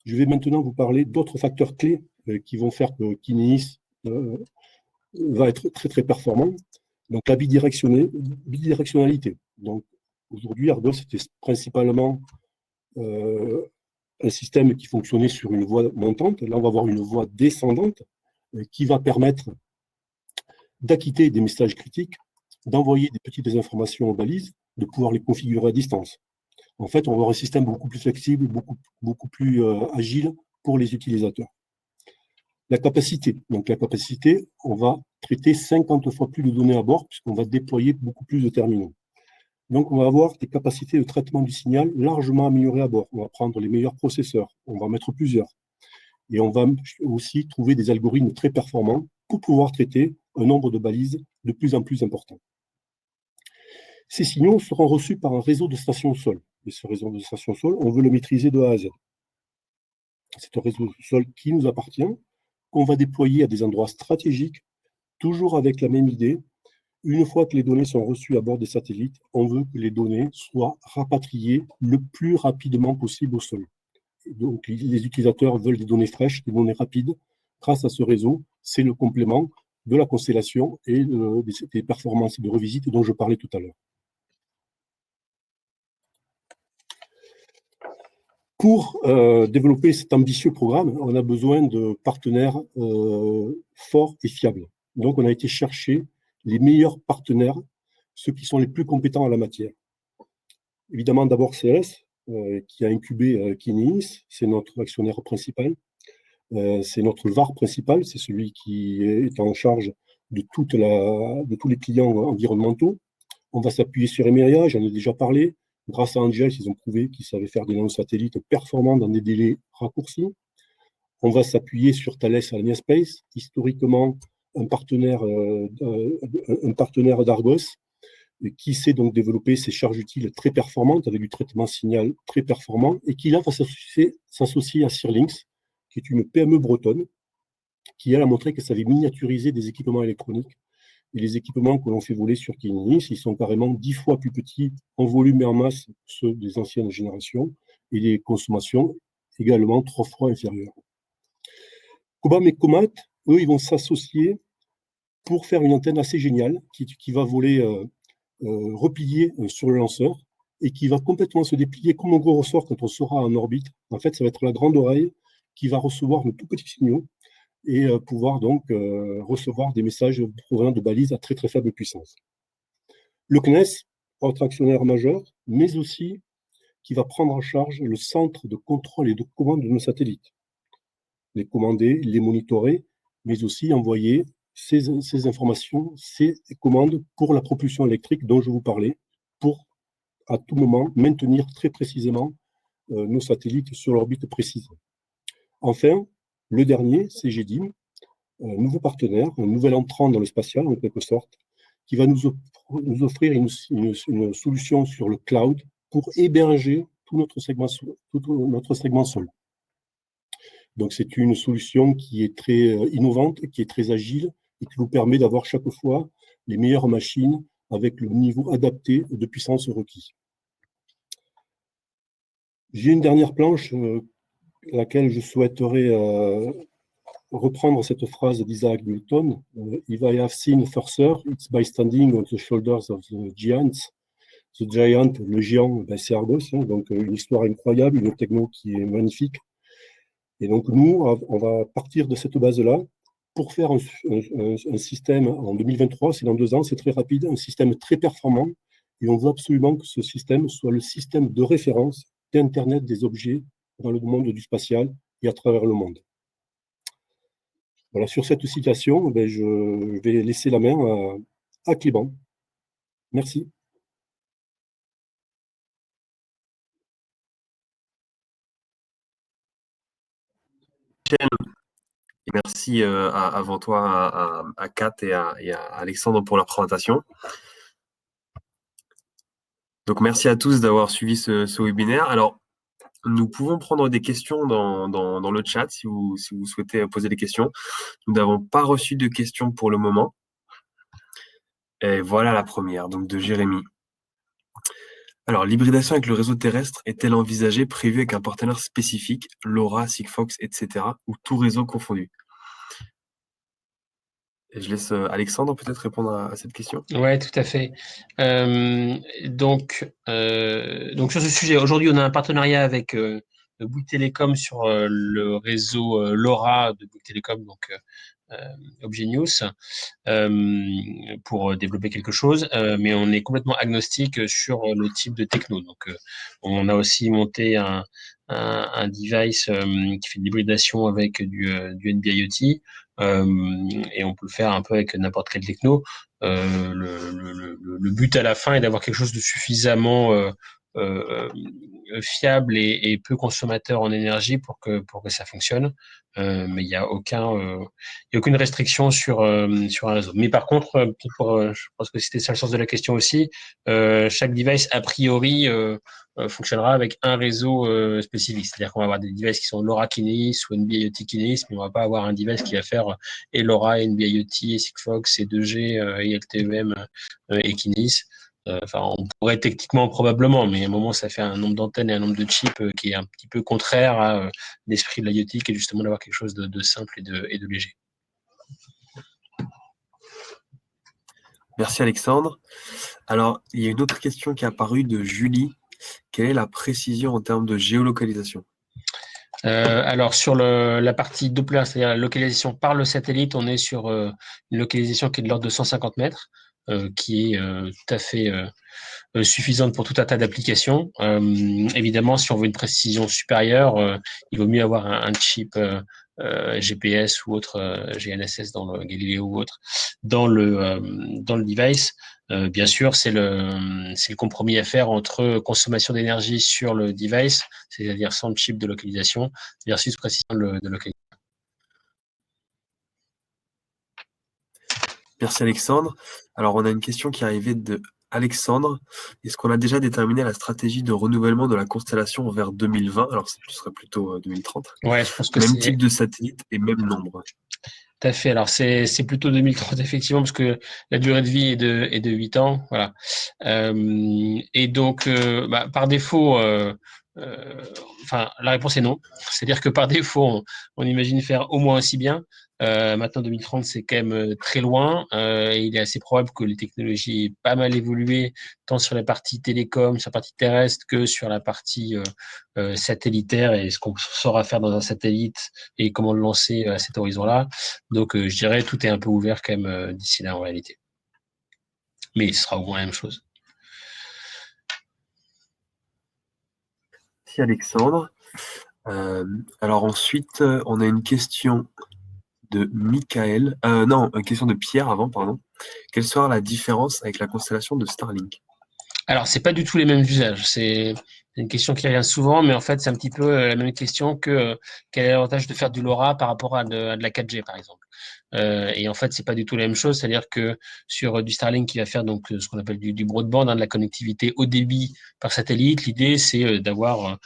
Je vais maintenant vous parler d'autres facteurs clés qui vont faire que Kinéis va être très, très performant. Donc, la bidirectionnalité. Donc, aujourd'hui, Argos était principalement un système qui fonctionnait sur une voie montante. Là, on va avoir une voie descendante qui va permettre d'acquitter des messages critiques, d'envoyer des petites informations aux balises, de pouvoir les configurer à distance. En fait, on va avoir un système beaucoup plus flexible, beaucoup plus agile pour les utilisateurs. La capacité. Donc, la capacité, on va traiter 50 fois plus de données à bord puisqu'on va déployer beaucoup plus de terminaux. Donc, on va avoir des capacités de traitement du signal largement améliorées à bord. On va prendre les meilleurs processeurs, on va mettre plusieurs. Et on va aussi trouver des algorithmes très performants pour pouvoir traiter un nombre de balises de plus en plus important. Ces signaux seront reçus par un réseau de stations sol. Et ce réseau de stations sol, on veut le maîtriser de A à Z. C'est un réseau sol qui nous appartient, qu'on va déployer à des endroits stratégiques, toujours avec la même idée. Une fois que les données sont reçues à bord des satellites, on veut que les données soient rapatriées le plus rapidement possible au sol. Donc, les utilisateurs veulent des données fraîches, des données rapides. Grâce à ce réseau, c'est le complément de la constellation et des performances de revisite dont je parlais tout à l'heure. Pour développer cet ambitieux programme, on a besoin de partenaires forts et fiables. Donc, on a été chercher les meilleurs partenaires, ceux qui sont les plus compétents en la matière. Évidemment, d'abord CS, qui a incubé Kinéis, c'est notre actionnaire principal. C'est notre VAR principal, c'est celui qui est en charge de tous les clients environnementaux. On va s'appuyer sur Emeria, j'en ai déjà parlé. Grâce à Angels, ils ont prouvé qu'ils savaient faire des nanosatellites performants dans des délais raccourcis. On va s'appuyer sur Thales Alenia Space, historiquement un partenaire d'Argos, qui sait donc développer ses charges utiles très performantes avec du traitement signal très performant et qui là va s'associer à Sirlinx, qui est une PME bretonne, qui elle a montré qu'elle savait miniaturiser des équipements électroniques. Et les équipements que l'on fait voler sur Kinéis, ils sont carrément 10 fois plus petits en volume et en masse que ceux des anciennes générations, et les consommations également 3 fois inférieures. Cobham et Comat, eux, ils vont s'associer pour faire une antenne assez géniale qui va voler repliée sur le lanceur et qui va complètement se déplier comme un gros ressort quand on sera en orbite. En fait, ça va être la grande oreille qui va recevoir de tout petits signaux et pouvoir donc recevoir des messages provenant de balises à très très faible puissance. Le CNES, autre actionnaire majeur, mais aussi qui va prendre en charge le centre de contrôle et de commande de nos satellites. les commander, les monitorer, mais aussi envoyer ces informations, ces commandes pour la propulsion électrique dont je vous parlais, pour à tout moment maintenir très précisément nos satellites sur l'orbite précise. Enfin, le dernier, c'est GDIM, un nouveau partenaire, un nouvel entrant dans le spatial en quelque sorte, qui va nous offrir une solution sur le cloud pour héberger tout notre segment sol. Donc c'est une solution qui est très innovante, qui est très agile et qui vous permet d'avoir chaque fois les meilleures machines avec le niveau adapté de puissance requis. J'ai une dernière planche laquelle je souhaiterais reprendre cette phrase d'Isaac Newton. If I have seen further, it's by standing on the shoulders of the giants. The giant, le géant, ben, c'est Argos, hein, donc une histoire incroyable, une techno qui est magnifique. Et donc nous, on va partir de cette base-là pour faire un système en 2023, c'est dans 2 ans, c'est très rapide, un système très performant. Et on veut absolument que ce système soit le système de référence d'Internet des objets dans le monde du spatial et à travers le monde. Voilà, sur cette citation, ben, je vais laisser la main à Clément. Merci. Et merci avant toi à Kat et à Alexandre pour leur présentation. Donc merci à tous d'avoir suivi ce webinaire. Alors, nous pouvons prendre des questions dans le chat si vous souhaitez poser des questions. Nous n'avons pas reçu de questions pour le moment. Et voilà la première, donc de Jérémy. Alors, l'hybridation avec le réseau terrestre est-elle envisagée, prévue avec un partenaire spécifique, LoRa, Sigfox, etc., ou tout réseau confondu? Et je laisse Alexandre peut-être répondre à cette question. Ouais, tout à fait. Donc sur ce sujet, aujourd'hui, on a un partenariat avec Bouygues Télécom sur le réseau LoRa de Bouygues Télécom, donc Objet News, pour développer quelque chose, mais on est complètement agnostique sur le type de techno. Donc, on a aussi monté un device qui fait de l'hybridation avec du NB-IoT, et on peut le faire un peu avec n'importe quelle techno. Le but à la fin est d'avoir quelque chose de suffisamment euh, fiable et peu consommateur en énergie pour que ça fonctionne. Mais il n'y a aucune restriction sur un réseau. Mais par contre, je pense que c'était ça le sens de la question aussi, chaque device a priori fonctionnera avec un réseau spécifique. C'est-à-dire qu'on va avoir des devices qui sont LoRa Kinesis ou NB-IoT Kinesis, mais on va pas avoir un device qui va faire et LoRa, et NB-IoT, et Sigfox, et 2G, et LTEM et Kinesis. Enfin, on pourrait techniquement, probablement, mais à un moment, ça fait un nombre d'antennes et un nombre de chips qui est un petit peu contraire à l'esprit de l'IoT, qui est justement d'avoir quelque chose de simple et de léger. Merci Alexandre. Alors, il y a une autre question qui est apparue de Julie. Quelle est la précision en termes de géolocalisation? Alors sur la partie Doppler, c'est-à-dire la localisation par le satellite, on est sur une localisation qui est de l'ordre de 150 mètres, qui est tout à fait suffisante pour tout un tas d'applications. Évidemment, si on veut une précision supérieure, il vaut mieux avoir un chip GPS ou autre GNSS dans le Galileo ou autre dans le device. Bien sûr, c'est le compromis à faire entre consommation d'énergie sur le device, c'est-à-dire sans chip de localisation, versus précision de localisation. Merci Alexandre. Alors, on a une question qui est arrivée de Alexandre. Est-ce qu'on a déjà déterminé la stratégie de renouvellement de la constellation vers 2020? Alors, ce serait plutôt 2030. Ouais, je pense que même type de satellite et même nombre. Tout à fait. Alors, c'est plutôt 2030, effectivement, parce que la durée de vie est de 8 ans. Voilà. Et donc, par défaut, la réponse est non. C'est-à-dire que par défaut, on imagine faire au moins aussi bien. Maintenant, 2030, c'est quand même très loin. Et il est assez probable que les technologies aient pas mal évolué, tant sur la partie télécom, sur la partie terrestre, que sur la partie satellitaire et ce qu'on saura faire dans un satellite et comment le lancer à cet horizon-là. Donc, je dirais tout est un peu ouvert quand même d'ici là en réalité. Mais ce sera au moins la même chose. Merci Alexandre. Alors ensuite, on a une question de Michael. Non, une question de Pierre avant, pardon. Quelle sera la différence avec la constellation de Starlink? Alors, c'est pas du tout les mêmes usages. C'est une question qui revient souvent, mais en fait, c'est un petit peu la même question que quel est l'avantage de faire du LoRa par rapport à de la 4G, par exemple. Et en fait, c'est pas du tout la même chose. C'est-à-dire que sur du Starlink qui va faire donc ce qu'on appelle du broadband, de la connectivité haut débit par satellite, l'idée c'est de pouvoir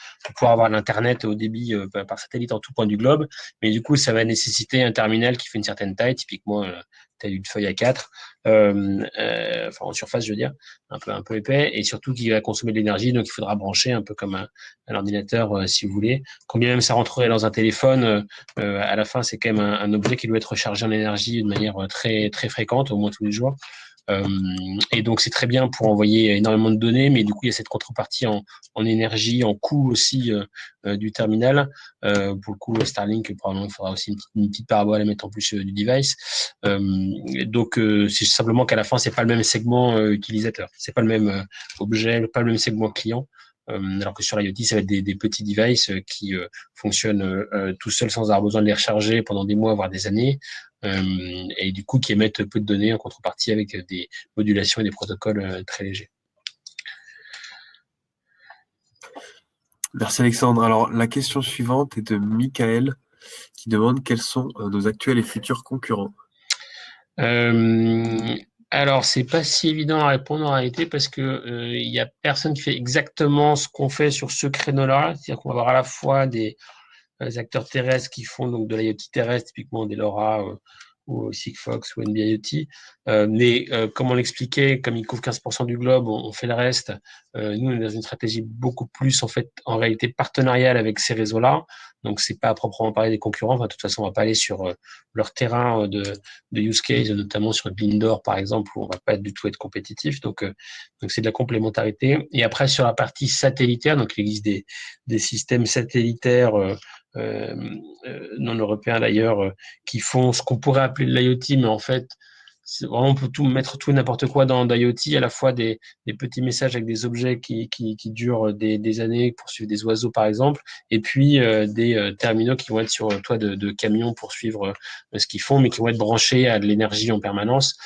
avoir l'internet haut débit par satellite en tout point du globe. Mais du coup, ça va nécessiter un terminal qui fait une certaine taille, typiquement taille d'une feuille A4, enfin en surface, je veux dire, un peu épais, et surtout qui va consommer de l'énergie. Donc, il faudra brancher un peu comme un ordinateur, si vous voulez. Quand bien même ça rentrerait dans un téléphone, à la fin, c'est quand même un objet qui doit être rechargé en énergie de manière très, très fréquente, au moins tous les jours. Et donc, c'est très bien pour envoyer énormément de données, mais du coup, il y a cette contrepartie en énergie, en coût aussi du terminal. Pour le coup, Starlink, probablement, il faudra aussi une petite parabole à mettre en plus du device. Donc, c'est simplement qu'à la fin, c'est pas le même segment utilisateur. C'est pas le même objet, pas le même segment client. Alors que sur l'IoT, ça va être des petits devices qui fonctionnent tout seuls sans avoir besoin de les recharger pendant des mois, voire des années, et du coup qui émettent peu de données en contrepartie avec des modulations et des protocoles très légers. Merci Alexandre. Alors la question suivante est de Michael qui demande quels sont nos actuels et futurs concurrents. Alors, c'est pas si évident à répondre en réalité parce que il y a personne qui fait exactement ce qu'on fait sur ce créneau-là. C'est-à-dire qu'on va avoir à la fois des acteurs terrestres qui font donc de l'IoT terrestre, typiquement des LoRa ou Sigfox ou NB-IoT. Mais comme on l'expliquait, comme ils couvrent 15% du globe, on fait le reste. Nous, on est dans une stratégie beaucoup plus en fait en réalité partenariale avec ces réseaux-là. Donc, c'est pas à proprement parler des concurrents. Enfin, de toute façon, on va pas aller sur leur terrain de use case, notamment sur le l'indoor, par exemple, où on va pas du tout être compétitif. Donc c'est de la complémentarité. Et après, sur la partie satellitaire, donc il existe des systèmes satellitaires euh, non européens d'ailleurs, qui font ce qu'on pourrait appeler de l'IoT, mais en fait, vraiment, on peut tout mettre tout et n'importe quoi dans l'IoT, à la fois des petits messages avec des objets qui durent des années pour suivre des oiseaux, par exemple, et puis des terminaux qui vont être sur toit de camions pour suivre ce qu'ils font, mais qui vont être branchés à de l'énergie en permanence,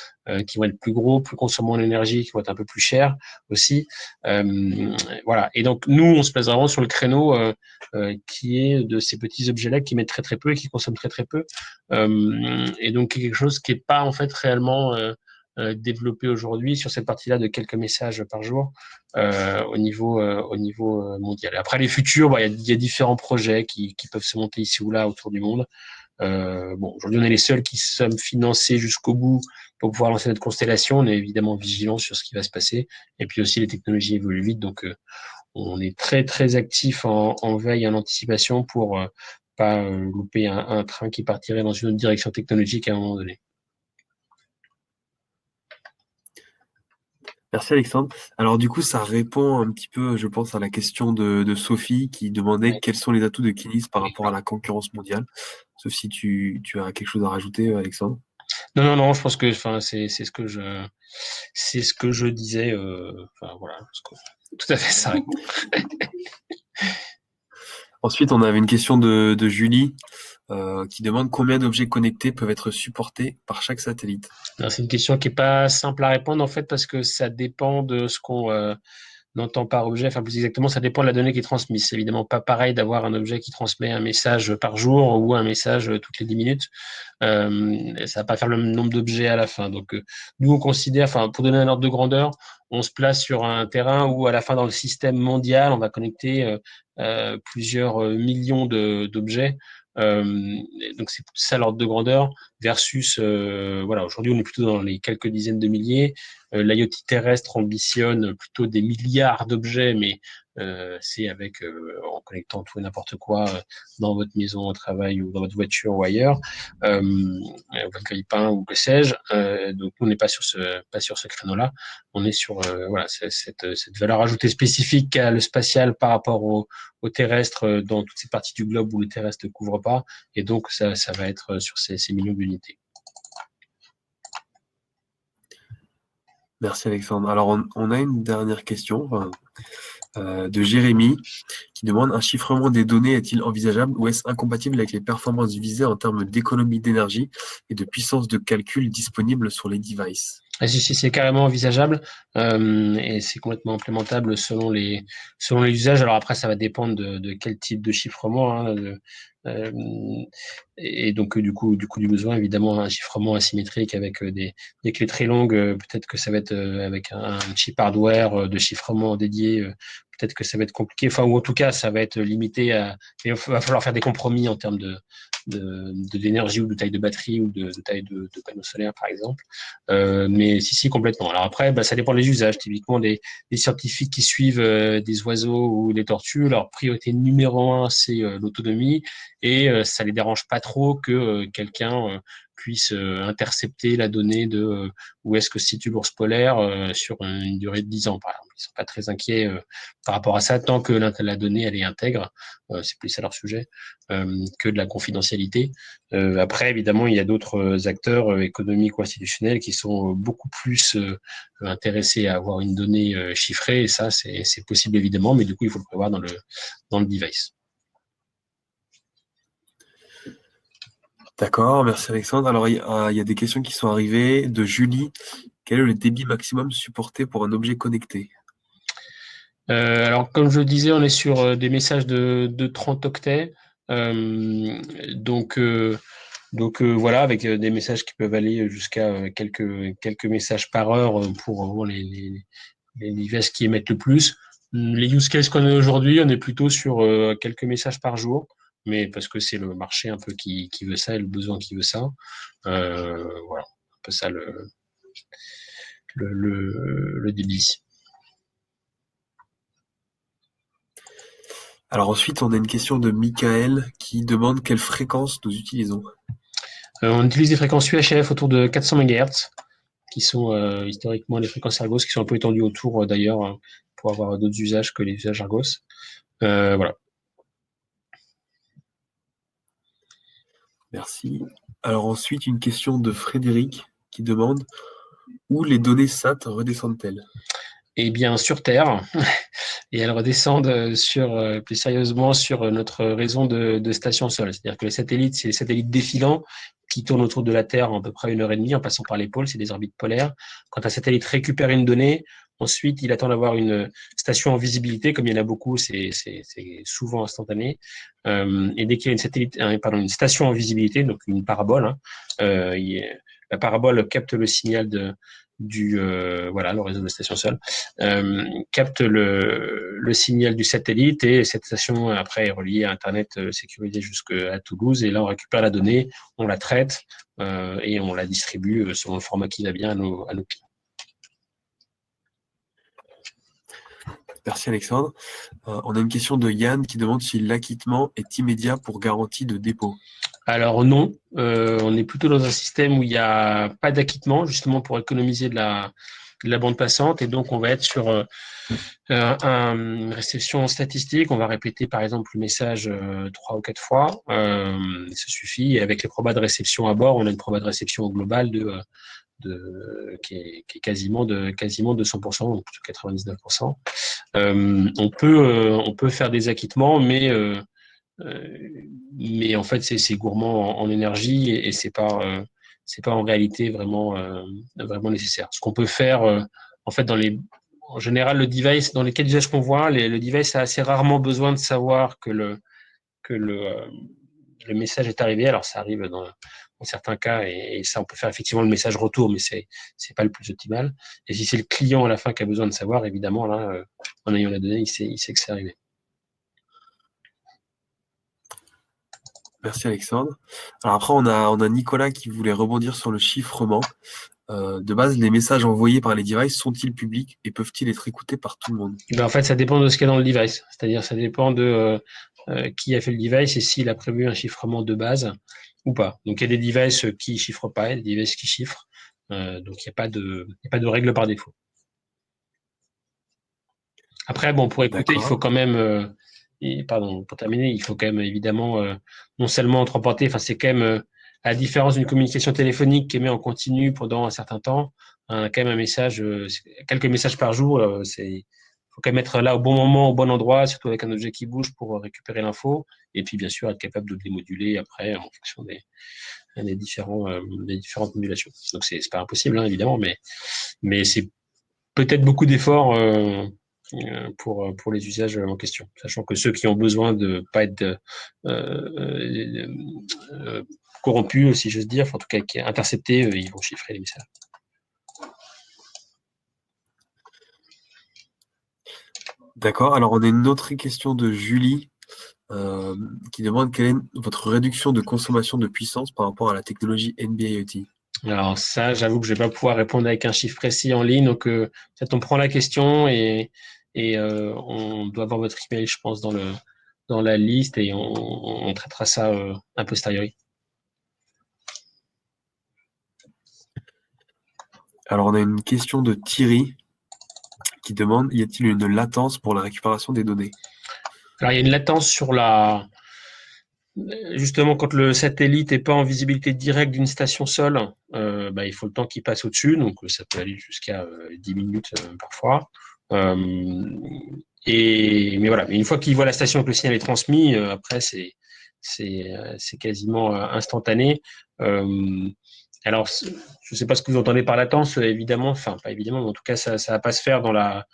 qui vont être plus gros, plus consommants en énergie, qui vont être un peu plus chers aussi. Voilà. Et donc, nous, on se place vraiment sur le créneau qui est de ces petits objets-là qui mettent très très peu et qui consomment très très peu. Et donc quelque chose qui n'est pas en fait réellement développé aujourd'hui sur cette partie-là de quelques messages par jour au niveau mondial. Après les futurs, il y a différents projets qui peuvent se monter ici ou là autour du monde. Bon, aujourd'hui, on est les seuls qui sommes financés jusqu'au bout pour pouvoir lancer notre constellation. On est évidemment vigilant sur ce qui va se passer. Et puis aussi, les technologies évoluent vite. Donc, on est très, très actif en veille, en anticipation pour pas louper un train qui partirait dans une autre direction technologique à un moment donné. Merci Alexandre. Alors du coup, ça répond un petit peu, je pense, à la question de Sophie qui demandait quels sont les atouts de Kinis par rapport à la concurrence mondiale. Sauf si tu as quelque chose à rajouter, Alexandre. Non, non, non, je pense que c'est ce que je disais. Enfin, voilà, tout à fait ça. Ensuite, on avait une question de Julie qui demande combien d'objets connectés peuvent être supportés par chaque satellite. C'est une question qui n'est pas simple à répondre en fait parce que ça dépend de ce qu'on n'entend par objet. Enfin, plus exactement, ça dépend de la donnée qui est transmise. C'est évidemment pas pareil d'avoir un objet qui transmet un message par jour ou un message toutes les 10 minutes. Ça va pas faire le même nombre d'objets à la fin. Donc, nous, on considère, enfin, pour donner un ordre de grandeur, on se place sur un terrain où, à la fin, dans le système mondial, on va connecter plusieurs millions d'objets. Donc, c'est ça l'ordre de grandeur versus, voilà, aujourd'hui, on est plutôt dans les quelques dizaines de milliers. L'IoT terrestre ambitionne plutôt des milliards d'objets, mais c'est avec en connectant tout et n'importe quoi dans votre maison, au travail ou dans votre voiture ou ailleurs, votre grille-pain ou que sais-je. Donc nous, on n'est pas sur ce créneau-là. On est sur voilà cette valeur ajoutée spécifique qu'a le spatial par rapport au terrestre dans toutes ces parties du globe où le terrestre ne couvre pas. Et donc ça va être sur ces millions d'unités. Merci Alexandre. Alors on a une dernière question de Jérémy, qui demande: un chiffrement des données est-il envisageable ou est-ce incompatible avec les performances visées en termes d'économie d'énergie et de puissance de calcul disponible sur les devices? Ah, si, c'est carrément envisageable et c'est complètement implémentable selon les usages. Alors après, ça va dépendre de quel type de chiffrement. Euh, et donc, du besoin, évidemment, un chiffrement asymétrique avec des clés très longues. Peut-être que ça va être avec un chip hardware de chiffrement dédié. Peut-être que ça va être compliqué. Enfin, ou en tout cas, ça va être limité à. Il va falloir faire des compromis en termes d'énergie ou de taille de batterie ou de taille de panneaux solaires, par exemple. Mais si, complètement. Alors après, ça dépend des usages. Typiquement, des scientifiques qui suivent des oiseaux ou des tortues, leur priorité numéro un, c'est l'autonomie, et ça les dérange pas trop que quelqu'un puisse intercepter la donnée de où est-ce que se situe l'ours polaire sur une durée de 10 ans, par exemple. Ils sont pas très inquiets par rapport à ça, tant que la donnée, elle est intègre. C'est plus ça leur sujet que de la confidentialité. Après, évidemment, il y a d'autres acteurs économiques ou institutionnels qui sont beaucoup plus intéressés à avoir une donnée chiffrée, et ça, c'est possible évidemment, mais du coup, il faut le prévoir dans le device. D'accord, merci Alexandre. Alors, il y a des questions qui sont arrivées de Julie. Quel est le débit maximum supporté pour un objet connecté? Alors, comme je le disais, on est sur des messages de 30 octets. Donc voilà, avec des messages qui peuvent aller jusqu'à quelques messages par heure pour les devices qui émettent le plus. Les use cases qu'on a aujourd'hui, on est plutôt sur quelques messages par jour, mais parce que c'est le marché un peu qui veut ça et le besoin qui veut ça. Voilà, un peu ça le débit. Alors ensuite, on a une question de Michael qui demande quelle fréquence nous utilisons. On utilise des fréquences UHF autour de 400 MHz, qui sont historiquement les fréquences Argos, qui sont un peu étendues autour d'ailleurs, pour avoir d'autres usages que les usages Argos. Voilà. Merci. Alors ensuite, une question de Frédéric qui demande: où les données SAT redescendent-elles? Eh bien, sur Terre, et elles redescendent plus sérieusement sur notre réseau de stations sol. C'est-à-dire que les satellites, c'est les satellites défilants qui tournent autour de la Terre en à peu près 1 heure et demie en passant par les pôles, c'est des orbites polaires. Quand un satellite récupère une donnée, ensuite, il attend d'avoir une station en visibilité. Comme il y en a beaucoup, c'est souvent instantané. Et dès qu'il y a une station en visibilité, donc une parabole, la parabole capte le signal le réseau de stations sol, capte le signal du satellite, et cette station après est reliée à Internet sécurisé jusqu'à Toulouse, et là on récupère la donnée, on la traite et on la distribue selon le format qui va bien à nos clients. Merci Alexandre. On a une question de Yann qui demande si l'acquittement est immédiat pour garantie de dépôt. Alors non, on est plutôt dans un système où il n'y a pas d'acquittement, justement pour économiser de la bande passante, et donc on va être sur une réception statistique. On va répéter par exemple le message 3 ou 4 fois, ça suffit, et avec les probas de réception à bord, on a une proba de réception globale qui est quasiment de 100%, ou plutôt 99%. On peut faire des acquittements, mais en fait c'est gourmand en énergie, et c'est pas en réalité vraiment nécessaire. Ce qu'on peut faire en fait en général, le device, dans les cas d'usage qu'on voit, le device a assez rarement besoin de savoir que le message est arrivé. Alors ça arrive dans certains cas, et ça on peut faire effectivement le message retour, mais c'est pas le plus optimal. Et si c'est le client à la fin qui a besoin de savoir, évidemment là, en ayant la donnée, il sait que c'est arrivé. Merci Alexandre. Alors après, on a Nicolas qui voulait rebondir sur le chiffrement. De base, les messages envoyés par les devices sont-ils publics et peuvent-ils être écoutés par tout le monde? En fait, ça dépend de ce qu'il y a dans le device. C'est-à-dire, ça dépend de qui a fait le device et s'il a prévu un chiffrement de base ou pas. Donc, il y a des devices qui chiffrent pas, et des devices qui chiffrent. Donc, il n'y a pas de règle par défaut. Après, bon, pour écouter, il faut quand même, pour terminer, il faut quand même évidemment non seulement transporter, enfin, c'est quand même, à la différence d'une communication téléphonique qui émet en continu pendant un certain temps, quand même un message, quelques messages par jour, faut quand même être là au bon moment, au bon endroit, surtout avec un objet qui bouge pour récupérer l'info. Et puis, bien sûr, être capable de le démoduler après en fonction des différentes modulations. Donc, c'est pas impossible, hein, évidemment, mais c'est peut-être beaucoup d'efforts pour les usages en question, sachant que ceux qui ont besoin de pas être corrompus, si j'ose dire, enfin, en tout cas interceptés, ils vont chiffrer les messages. D'accord. Alors, on a une autre question de Julie qui demande quelle est votre réduction de consommation de puissance par rapport à la technologie NB-IoT. Alors ça, j'avoue que je vais pas pouvoir répondre avec un chiffre précis en ligne, donc peut-être on prend la question et on doit avoir votre email, je pense, dans la liste et on traitera ça a posteriori. Alors, on a une question de Thierry qui demande, y a-t-il une latence pour la récupération des données? Alors, il y a une latence sur justement, quand le satellite n'est pas en visibilité directe d'une station sol, il faut le temps qu'il passe au-dessus, donc ça peut aller jusqu'à 10 minutes parfois. Mais voilà, une fois qu'il voit la station et que le signal est transmis, après c'est quasiment instantané. Alors, je ne sais pas ce que vous entendez par latence, évidemment, enfin pas évidemment, mais en tout cas ça va pas se faire dans la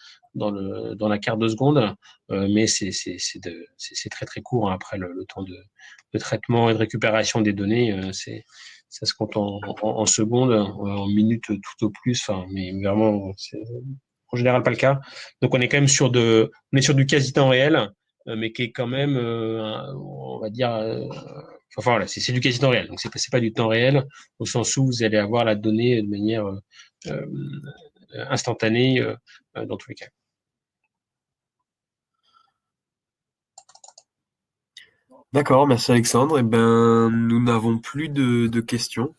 quart de seconde, mais c'est très très court, hein, après le temps de traitement et de récupération des données, ça se compte en secondes, en minutes tout au plus, enfin, mais vraiment c'est en général pas le cas. Donc on est quand même sur du quasi temps réel, mais qui est quand même, on va dire, enfin voilà, c'est du quasi temps réel. Donc c'est pas du temps réel au sens où vous allez avoir la donnée de manière euh, instantanée dans tous les cas. D'accord, merci Alexandre. Eh ben, nous n'avons plus de questions,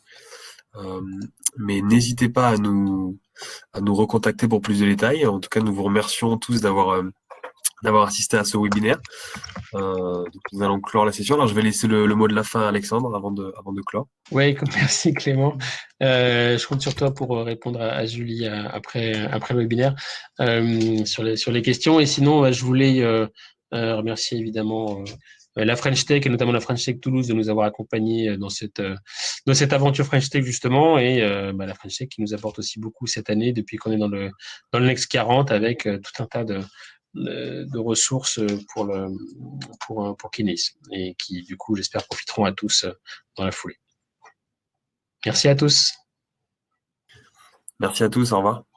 mais n'hésitez pas à nous recontacter pour plus de détails. En tout cas, nous vous remercions tous d'avoir assisté à ce webinaire. Donc nous allons clore la session. Alors, je vais laisser le mot de la fin à Alexandre avant de clore. Oui, merci Clément. Je compte sur toi pour répondre à Julie après le webinaire sur les questions. Et sinon, je voulais remercier évidemment la French Tech et notamment la French Tech Toulouse de nous avoir accompagnés dans cette aventure French Tech justement, et la French Tech qui nous apporte aussi beaucoup cette année depuis qu'on est dans le Next 40 avec tout un tas de ressources pour Kinesis et qui du coup j'espère profiteront à tous dans la foulée. Merci à tous. Merci à tous, au revoir.